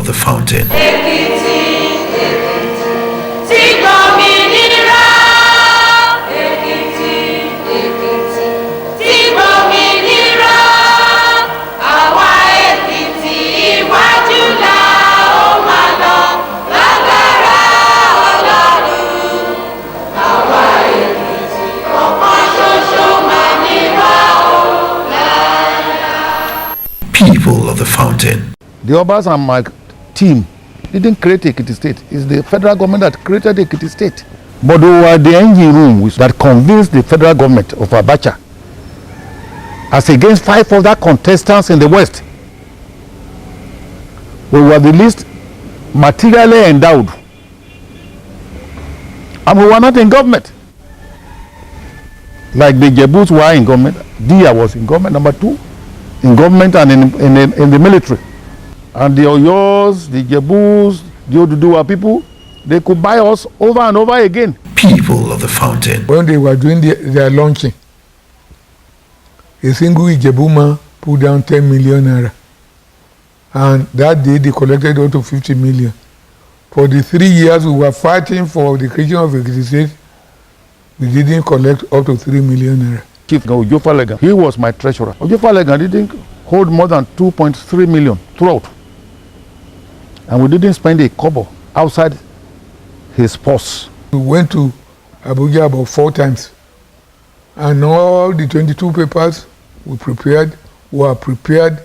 the fountain. People of the fountain. The Obas and my team didn't create Ekiti State. It's the federal government that created Ekiti State. But we were the engine room that convinced the federal government of Abacha, as against 5 other contestants in the West. We were the least materially endowed. And we were not in government. Like the Jebus were in government, Dia was in government, number 2, in government and in the military. And the Oyos, the Jebus, the Oduduwa people, they could buy us over and over again. People of the fountain. When they were doing their launching, a single Ijebuma put down 10 million naira. And that day they collected out of 50 million. For the 3 years we were fighting for the creation of Ekiti State, we didn't collect up to 3 million naira. Chief Ojo Falegan, he was my treasurer. Ojo Falegan didn't hold more than 2.3 million throughout. And we didn't spend a kobo outside his purse. We went to Abuja about 4 times. And all the 22 papers were prepared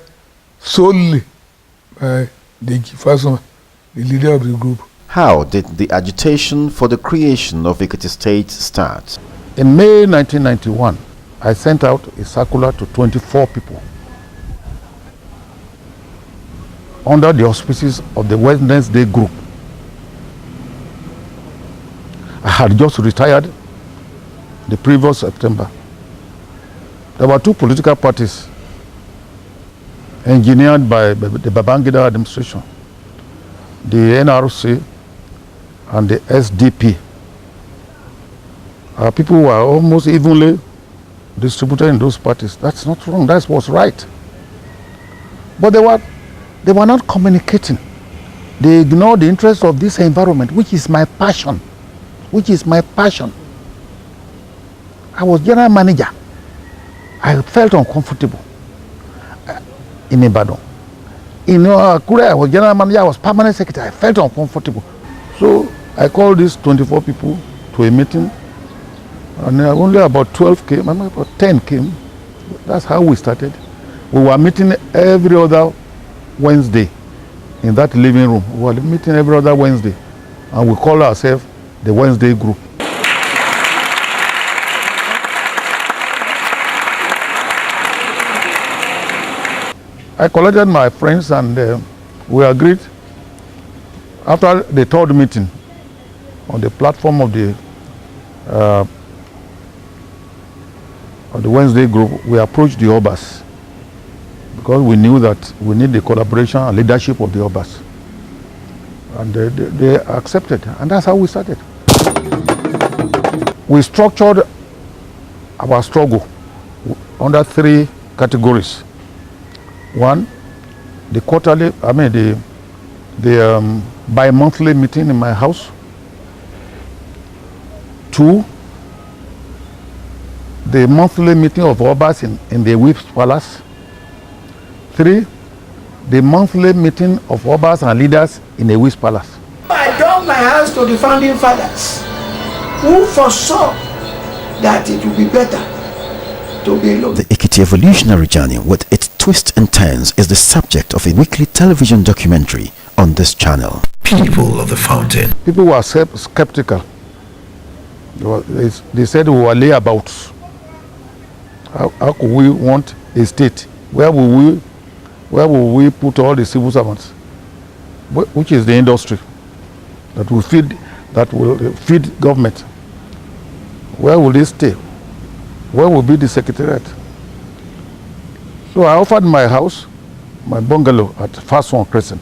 solely by Deji Fasua, the leader of the group. How did the agitation for the creation of Ekiti State start? In May 1991, I sent out a circular to 24 people under the auspices of the Wednesday group. I had just retired the previous September. There were 2 political parties engineered by the Babangida administration, the NRC and the SDP. Our people were almost evenly distributed in those parties. That's not wrong, that's what's right. But they were not communicating. They ignored the interest of this environment, which is my passion. I was general manager. I felt uncomfortable in Ibadan. In Akure, I was general manager, I was permanent secretary. I felt uncomfortable. So I called these 24 people to a meeting, and only about 12 came, and about 10 came. That's how we started. We were meeting every other Wednesday in that living room. We were meeting every other Wednesday, and we call ourselves the Wednesday group. I collected my friends and we agreed after the 3rd meeting on the platform of the Wednesday group. We approached the Obas because we knew that we need the collaboration and leadership of the Obas, and they accepted, and that's how we started. We structured our struggle under 3 categories. 1, the quarterly, the bi-monthly meeting in my house. 2, the monthly meeting of Obas in the Whip's Palace. 3, the monthly meeting of Obas and leaders in the Whip's Palace. I dug my hands to the founding fathers who foresaw that it would be better to be alone. The Ekiti evolutionary journey with its twists and turns is the subject of a weekly television documentary on this channel. People of the fountain. People were skeptical. They said we were layabouts. How could we want a state? Where will we put all the civil servants? Which is the industry that will feed government? Where will they stay? Where will be the secretariat? So I offered my house, my bungalow at Fasua Crescent.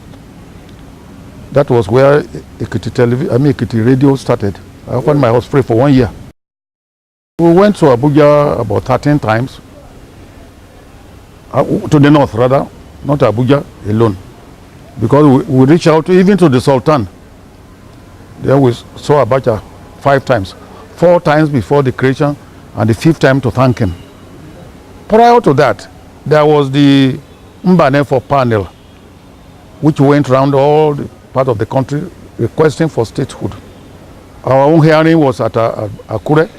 That was where Ekiti Radio started. I offered my house free for 1 year. We went to Abuja about 13 times, to the north rather, not Abuja alone. Because we reach out even to the Sultan. Then we saw Abacha 5 times, 4 times before the creation, and the 5th time to thank him. Prior to that, there was the Mbane for panel, which went around all the part of the country requesting for statehood. Our own hearing was at Akure,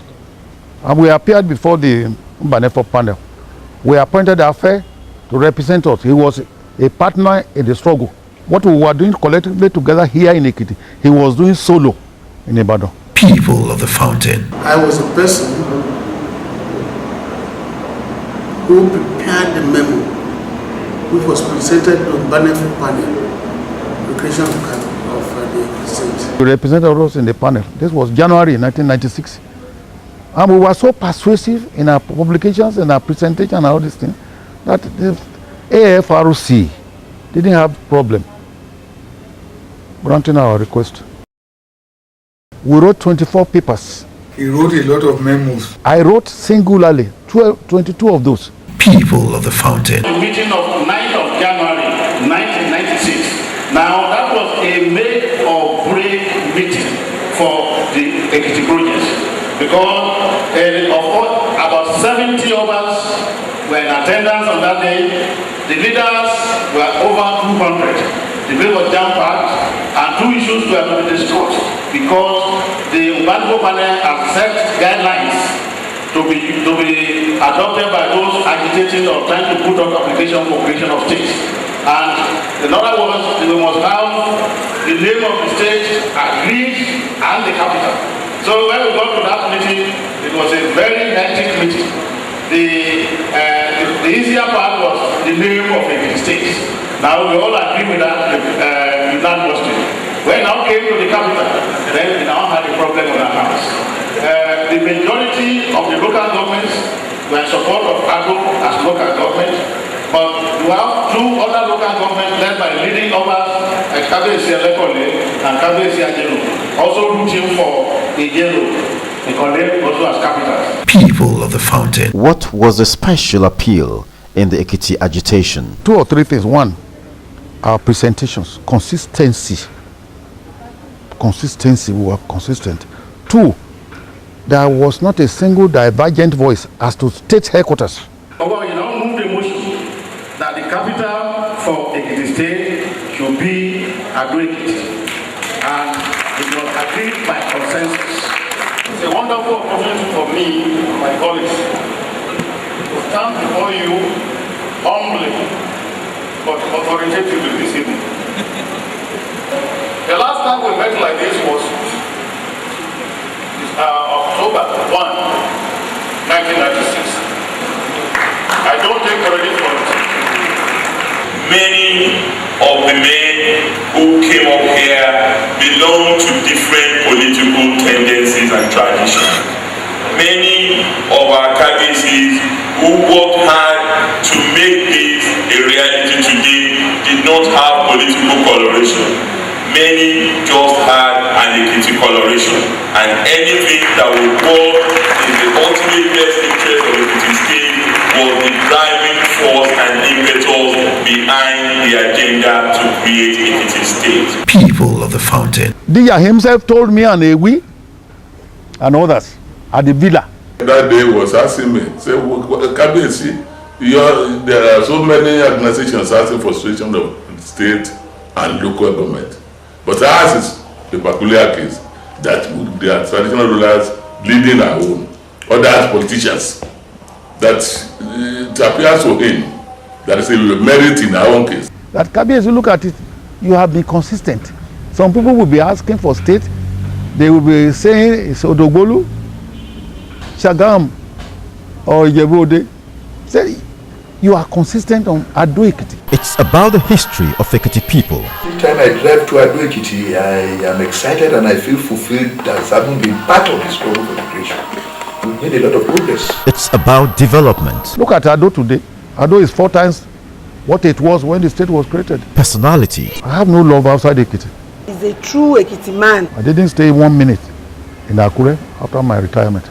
and we appeared before the Mbane for panel. We appointed Afe to represent us. He was a partner in the struggle. What we were doing collectively together here in Ekiti, he was doing solo in Ibadan. People of the fountain. I was a person who prepared the memo which was presented on Banef panel, the creation of the state. He represented us in the panel. This was January 1996. And we were so persuasive in our publications and our presentation and all these things that the AFRC didn't have problem granting our request. We wrote 24 papers. He wrote a lot of memos. I wrote singularly 22 of those. People of the fountain. The meeting of 9th of January 1996. Now that was a make or break meeting for the Ekiti project, because about 70 of us were in attendance on that day. The leaders were over 200. The bill was jam-packed, and 2 issues were to be discussed because the Banco panel has set guidelines to be adopted by those agitating or trying to put up application for creation of states. And another was we must have the name of the state agreed and the capital. So when we got to that meeting, it was a very hectic meeting. The easier part was the name of the state. Now we all agree with that unanimously. When it now came to the capital, then we now had a problem on our hands. The majority of the local governments were in support of AGO as local government, but you have 2 other local governments led by leading others like Kabesi Elekole and Kabesi Ajelo, also rooting for Ijelo, Ekole also as capitals. People of the fountain. What was the special appeal in the Ekiti agitation? 2 or 3 things. 1, our presentations, consistency. We were consistent. 2, there was not a single divergent voice as to state headquarters. Well, you now move the motion that the capital for Ekiti State should be Ekiti, and it was agreed by consensus. It's a wonderful opportunity for me and my colleagues to stand before you humbly but authoritatively this evening. The last time we met like this was October 1, 1996. I don't take credit for it. Many of the men who came up here belong to different political tendencies and traditions. Many of our candidates who worked hard to make this a reality today did not have political coloration. Many just had an Ekiti coloration, and anything that would work in the ultimate best interest of Ekiti State was the driving force and impetus behind the agenda to create Ekiti State. People of the fountain. Dia himself told me and Ewi and others at the villa. That day was asking me, say, Kabesi, there are so many organizations asking for situation of state and local government. But ours is a peculiar case that they are traditional rulers leading our own, other politicians. That it appears to him that is a merit in our own case. That Kabesi, you look at it, you have been consistent. Some people will be asking for state, they will be saying it's Odogbolu, Shagam, or Ijebu-Ode. Say you are consistent on Ado Ekiti. It's about the history of Ekiti people. Every time I drive to Ado Ekiti, I am excited and I feel fulfilled as having been part of the struggle for the creation. We've made a lot of progress. It's about development. Look at Ado today. Ado is 4 times what it was when the state was created. Personality. I have no love outside Ekiti. He's a true Ekiti man. I didn't stay 1 minute in Akure after my retirement.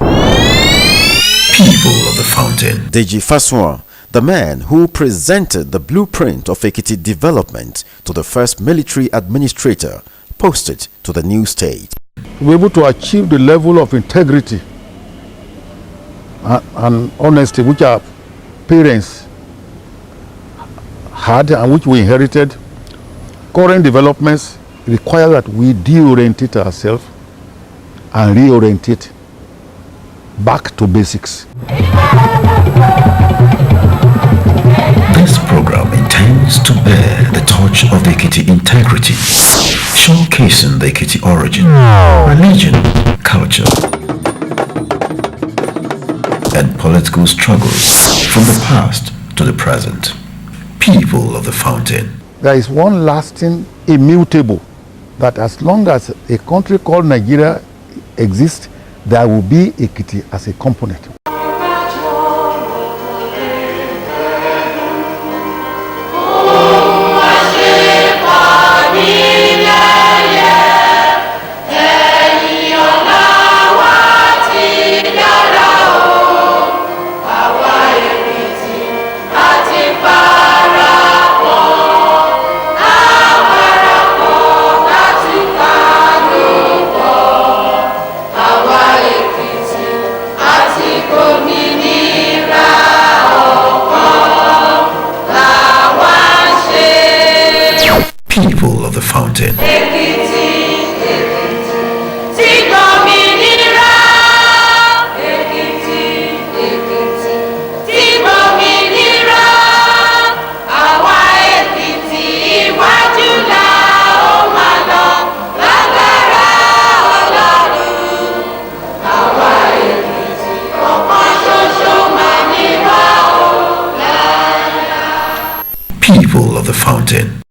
People of the fountain. Deji Fasua, the man who presented the blueprint of Ekiti development to the first military administrator posted to the new state. To be able to achieve the level of integrity and honesty which our parents had and which we inherited, current developments require that we deorientate ourselves and reorientate back to basics. This program intends to bear the torch of the Ekiti integrity, showcasing the Ekiti origin, religion, culture, and political struggles from the past to the present. People of the fountain. There is one lasting, immutable, that as long as a country called Nigeria exists, there will be Ekiti as a component. People of the fountain. People of the fountain.